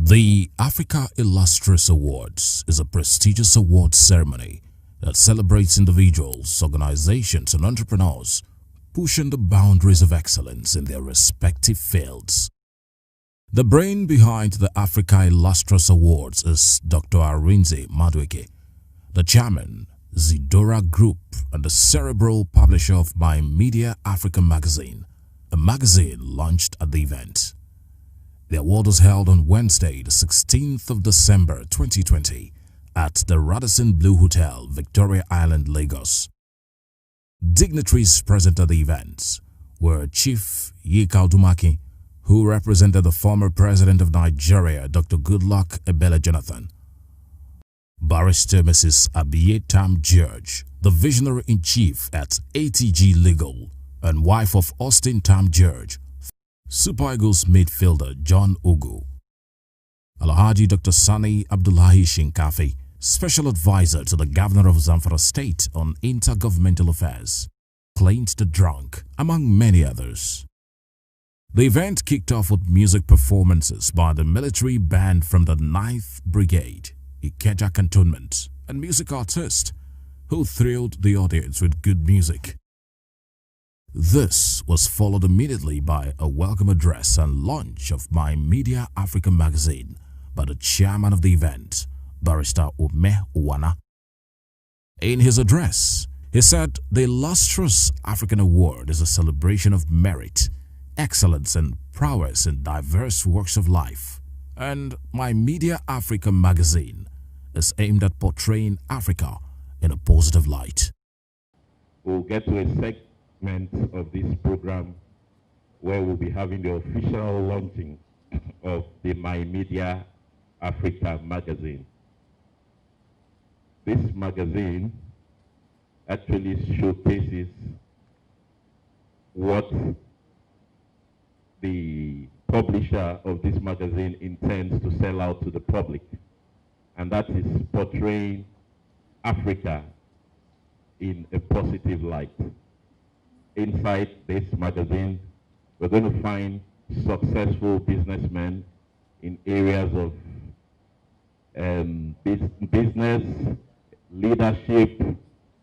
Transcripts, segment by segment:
The Africa Illustrious Awards is a prestigious award ceremony that celebrates individuals, organizations, and entrepreneurs pushing the boundaries of excellence in their respective fields. The brain behind the Africa Illustrious Awards is Dr. Arinze Madueke, the chairman, Zidora Group, and the cerebral publisher of My Media Africa magazine, a magazine launched at the event. The award was held on Wednesday, the 16th of December 2020 at the Radisson Blu Hotel, Victoria Island, Lagos. Dignitaries present at the event were Chief Yinka Odumaki, who represented the former President of Nigeria, Dr. Goodluck Ebele Jonathan, Barrister Mrs. Abiye Tam George, the Visionary-in-Chief at ATG Legal and wife of Austin Tam George, Super Eagles midfielder John Ugu, Alhaji Dr. Sani Abdullahi Shinkafi, Special Advisor to the Governor of Zamfara State on Intergovernmental Affairs, Clint the Drunk, among many others. The event kicked off with music performances by the military band from the 9th Brigade, Ikeja Cantonment, and music artists who thrilled the audience with good music. This was followed immediately by a welcome address and launch of My Media Africa magazine by the chairman of the event, Barrister Ume Uwana. In his address, he said the Illustrious African Award is a celebration of merit, excellence and prowess in diverse walks of life, and My Media Africa magazine is aimed at portraying Africa in a positive light. We'll get to a segment of this program where we'll be having the official launching of the My Media Africa magazine. This magazine actually showcases what the publisher of this magazine intends to sell out to the public, and that is portraying Africa in a positive light. Inside this magazine, we're going to find successful businessmen in areas of business, leadership,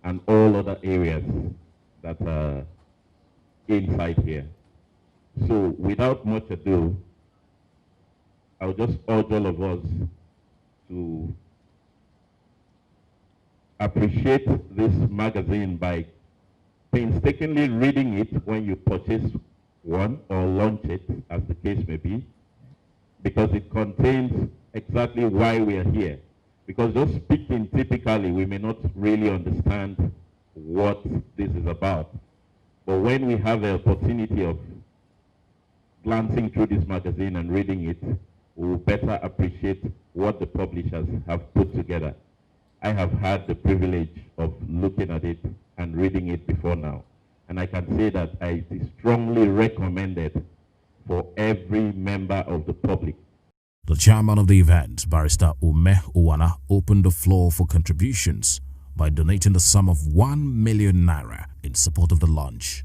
and all other areas that are inside here. So without much ado, I'll just urge all of us to appreciate this magazine by painstakingly reading it when you purchase one or launch it, as the case may be, because it contains exactly why we are here. Because just speaking typically, we may not really understand what this is about. But when we have the opportunity of glancing through this magazine and reading it, we will better appreciate what the publishers have put together. I have had the privilege of looking at it and reading it before now, and I can say that it is strongly recommended for every member of the public. The chairman of the event, Barrister Ume Uwana, opened the floor for contributions by donating the sum of 1 million naira in support of the launch.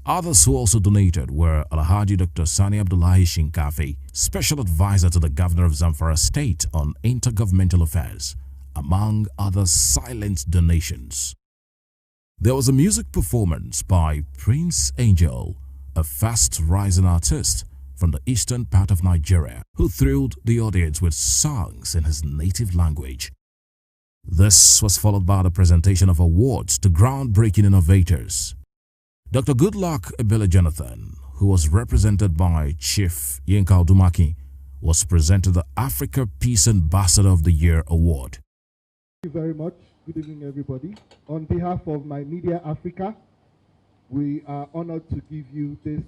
Others who also donated were Alhaji Dr. Sani Abdullahi Shinkafi, Special Advisor to the Governor of Zamfara State on Intergovernmental Affairs, among other silent donations. There was a music performance by Prince Angel, a fast-rising artist from the eastern part of Nigeria, who thrilled the audience with songs in his native language. This was followed by the presentation of awards to groundbreaking innovators. Dr. Goodluck Ebele Jonathan, who was represented by Chief Yinka Odumaki, was presented the Africa Peace Ambassador of the Year Award. Thank you very much. Good evening, everybody. On behalf of My Media Africa, we are honored to give you this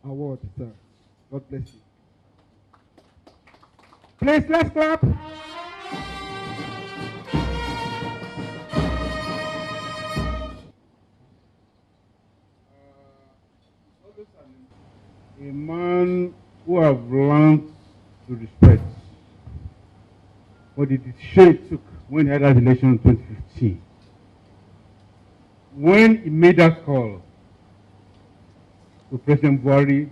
award, sir. God bless you. Please, let's clap. A man who have learned to respect what the decision took when he had that election in 2015. When he made that call to President Buhari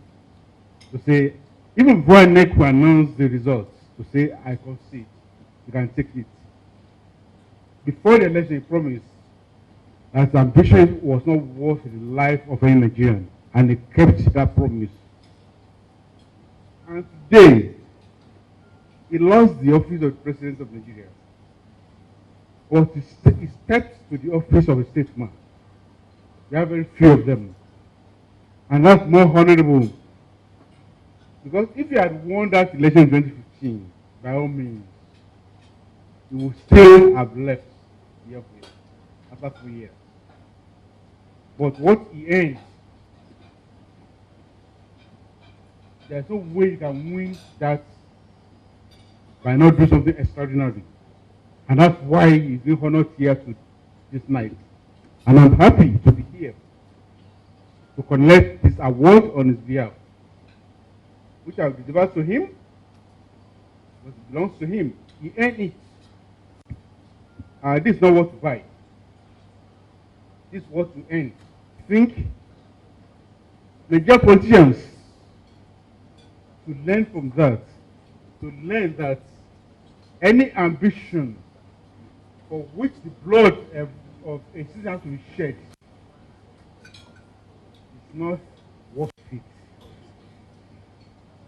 to say, even before NEC will announce the results, to say, I concede, you can take it. Before the election, he promised that ambition was not worth the life of any Nigerian, and he kept that promise. And today, he lost the office of the President of Nigeria, but he stepped to the office of a statesman. There are very few of them, and that's more honorable. Because if he had won that election in 2015, by all means, he would still have left the office after 3 years. But what he earned, there's no way you can win that by not doing something extraordinary. And that's why he's been honored here to this night. And I'm happy to be here to collect this award on his behalf, which I will deliver to him, because it belongs to him. He earned it. This is not what to buy. This is what to earn. Think Nigerian politicians to learn from that, to learn that any ambition for which the blood of a citizen has to be shed is not worth it.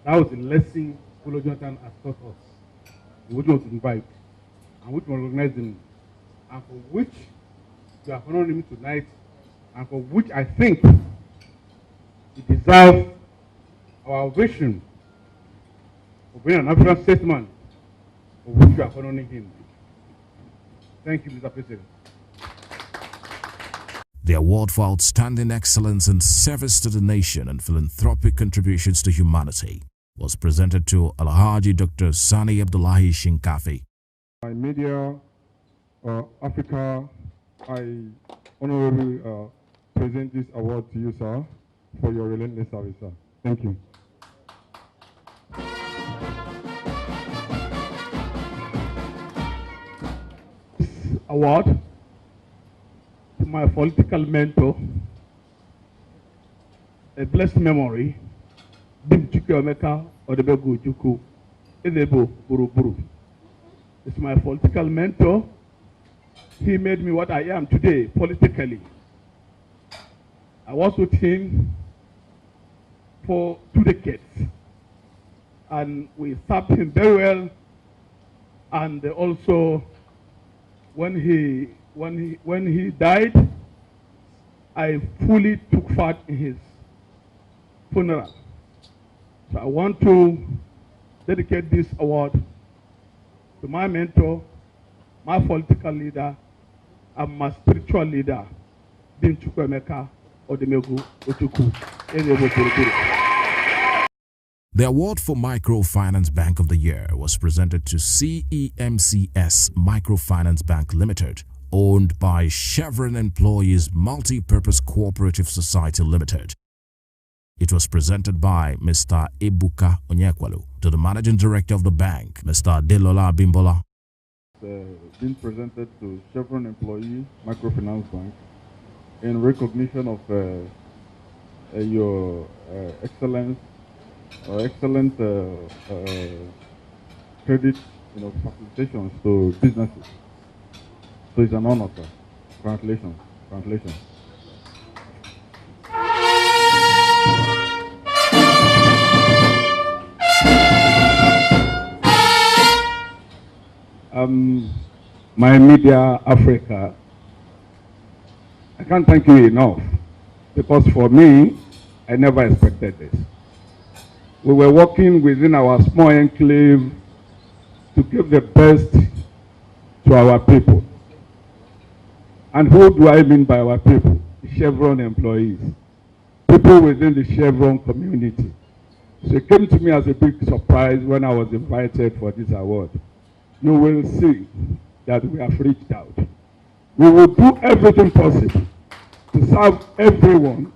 That was the lesson Polo Jonathan has taught us. We want to invite and which we recognize him, and for which we are honoring him tonight, and for which I think he deserves our ovation for being an African statesman, for which we are honoring him. Thank you, Mr. President. The award for outstanding excellence in service to the nation and philanthropic contributions to humanity was presented to Alhaji Dr. Sani Abdullahi Shinkafi. My media, Africa, I honorably present this award to you, sir, for your relentless service, sir. Thank you. This award to my political mentor, a blessed memory, Dim Chukwuemeka Odebegu Ojukwu, Edebo Buruburu. It's my political mentor. He made me what I am today politically. I was with him for 2 decades, and we served him very well. And also, when he died, I fully took part in his funeral. So I want to dedicate this award to my mentor, my political leader, and my spiritual leader, Dim Chukwuemeka Odebegu Ojukwu. The award for Microfinance Bank of the Year was presented to CEMCS Microfinance Bank Limited, owned by Chevron Employees Multi-Purpose Cooperative Society Limited. It was presented by Mr. Ebuka Onyekwalu to the Managing Director of the bank, Mr. Delola Bimbola. Been presented to Chevron Employee Microfinance Bank in recognition of your excellent credit, facilitations to businesses. So it's an honor, sir. Congratulations. Congratulations. My media Africa, I can't thank you enough, because for me, I never expected this. We were working within our small enclave to give the best to our people. And who do I mean by our people? The Chevron employees, people within the Chevron community. So it came to me as a big surprise when I was invited for this award. You will see that we have reached out. We will do everything possible to serve everyone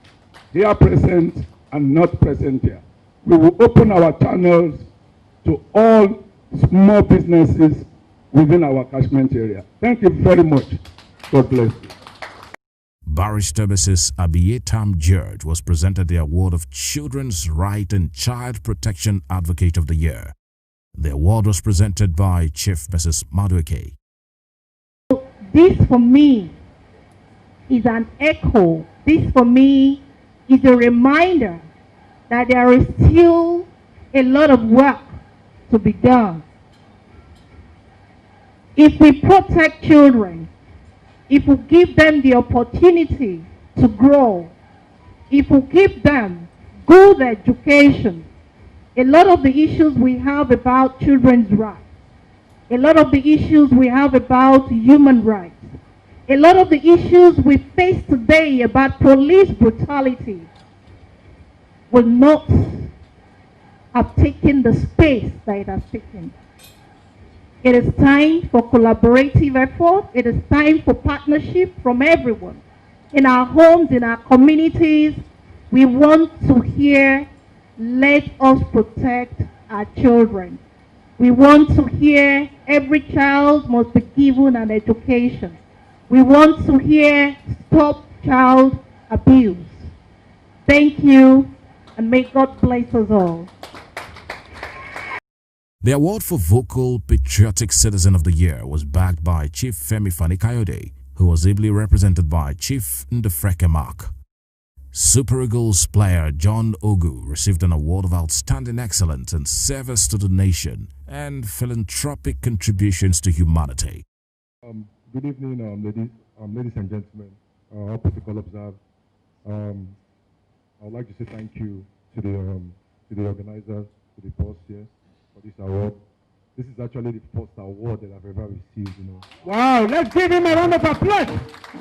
here present and not present here. We will open our channels to all small businesses within our catchment area. Thank you very much. God bless you. Barrister Mrs. Abiyetam George was presented the award of Children's Right and Child Protection Advocate of the Year. The award was presented by Chief Mrs. Madueke. This for me is an echo. This for me is a reminder that there is still a lot of work to be done. If we protect children, if we give them the opportunity to grow, if we give them good education, a lot of the issues we have about children's rights, a lot of the issues we have about human rights, a lot of the issues we face today about police brutality will not have taken the space that it has taken. It is time for collaborative effort. It is time for partnership from everyone. In our homes, in our communities, we want to hear, let us protect our children. We want to hear every child must be given an education. We want to hear stop child abuse. Thank you, and may God bless us all. The award for Vocal Patriotic Citizen of the Year was backed by Chief Femi Fani-Kayode, who was ably represented by Chief Ndefreke Mark. Super Eagles player John Ogu received an award of outstanding excellence in service to the nation and philanthropic contributions to humanity. Good evening, ladies and gentlemen, all protocol observed. I would like to say thank you to the organizers, to the boss here for this award. This is actually the first award that I've ever received, Wow, let's give him a round of applause.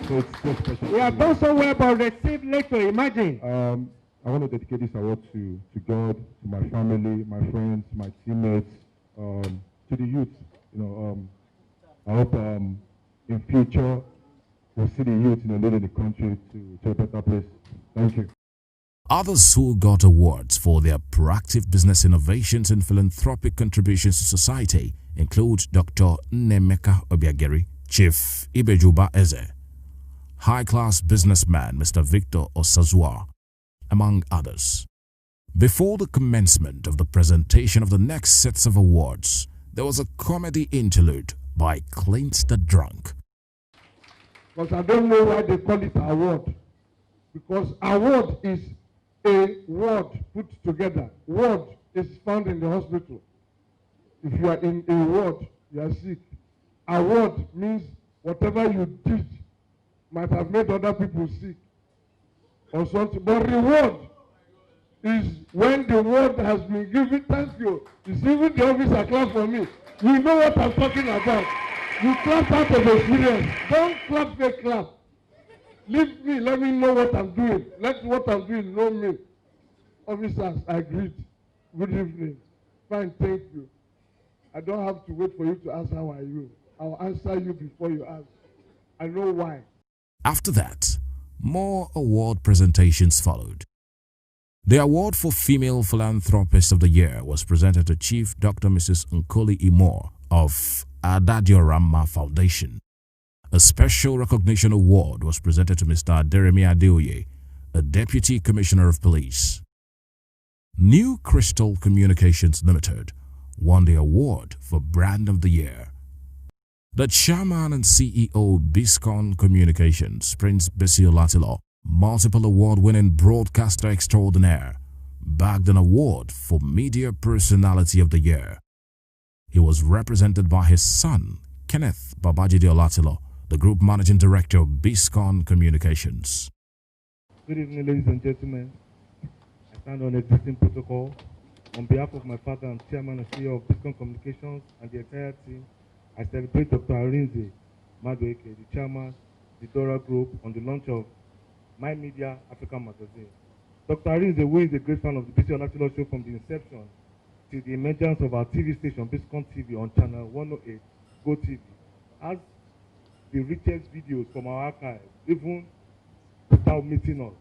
So it's so special. We have done so well, but received later, imagine. I want to dedicate this award to God, to my family, my friends, my teammates, to the youth. I hope in future we'll see the youth leading the country to a better place. Thank you. Others who got awards for their proactive business innovations and philanthropic contributions to society include Dr. Nnemeka Obiageri, Chief Ibejuba Eze, high-class businessman Mr. Victor Osazua, among others. Before the commencement of the presentation of the next sets of awards, there was a comedy interlude by Clint the Drunk. Because I don't know why they call it award. Because award is a word put together. Word is found in the hospital. If you are in a ward, you are sick. Award means whatever you did might have made other people sick or something. But reward is when the word has been given. Thank you. It's even the officer clap for me. You know what I'm talking about. You clap out of experience. Don't clap fake clap. Leave me, let me know what I'm doing. Let what I'm doing know me. Officers, I greet. Good evening. Fine, thank you. I don't have to wait for you to ask how are you. I'll answer you before you ask. I know why. After that, more award presentations followed. The award for Female Philanthropist of the Year was presented to Chief Dr. Mrs. Nkoli Imor of Adadiorama Foundation. A special recognition award was presented to Mr. Aderemi Adeoye, a Deputy Commissioner of Police. New Crystal Communications Limited won the award for Brand of the Year. The Chairman and CEO Biscontv Communications, Prince Biscontv, multiple award-winning broadcaster extraordinaire, bagged an award for Media Personality of the Year. He was represented by his son, Kenneth Babajide Olatilo, the Group Managing Director of Biscontv Communications. Good evening, ladies and gentlemen. I stand on existing protocol. On behalf of my father and Chairman and CEO of Biscontv Communications and the entire team, I celebrate Dr. Arinze Madueke, the Chairman, the Dora Group, on the launch of My Media Africa magazine. Dr. Arinze, who is a great fan of the Biscontv show from the inception to the emergence of our TV station, Biscontv, on channel 108, Go TV, has the richest videos from our archive, even without meeting us.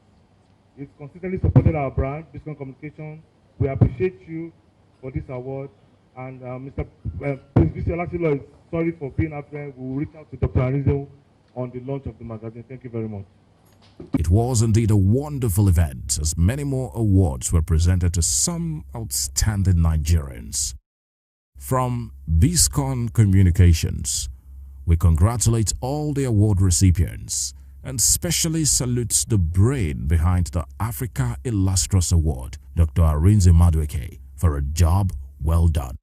He's consistently supported our brand, Biscontv Communications. We appreciate you for this award. And Mr. Prince Biscontv is sorry for being absent. We will reach out to Dr. Arinze on the launch of the magazine. Thank you very much. It was indeed a wonderful event, as many more awards were presented to some outstanding Nigerians. From Biscontv Communications, we congratulate all the award recipients and specially salute the brain behind the Africa Illustrious Award, Dr. Arinze Madueke, for a job well done.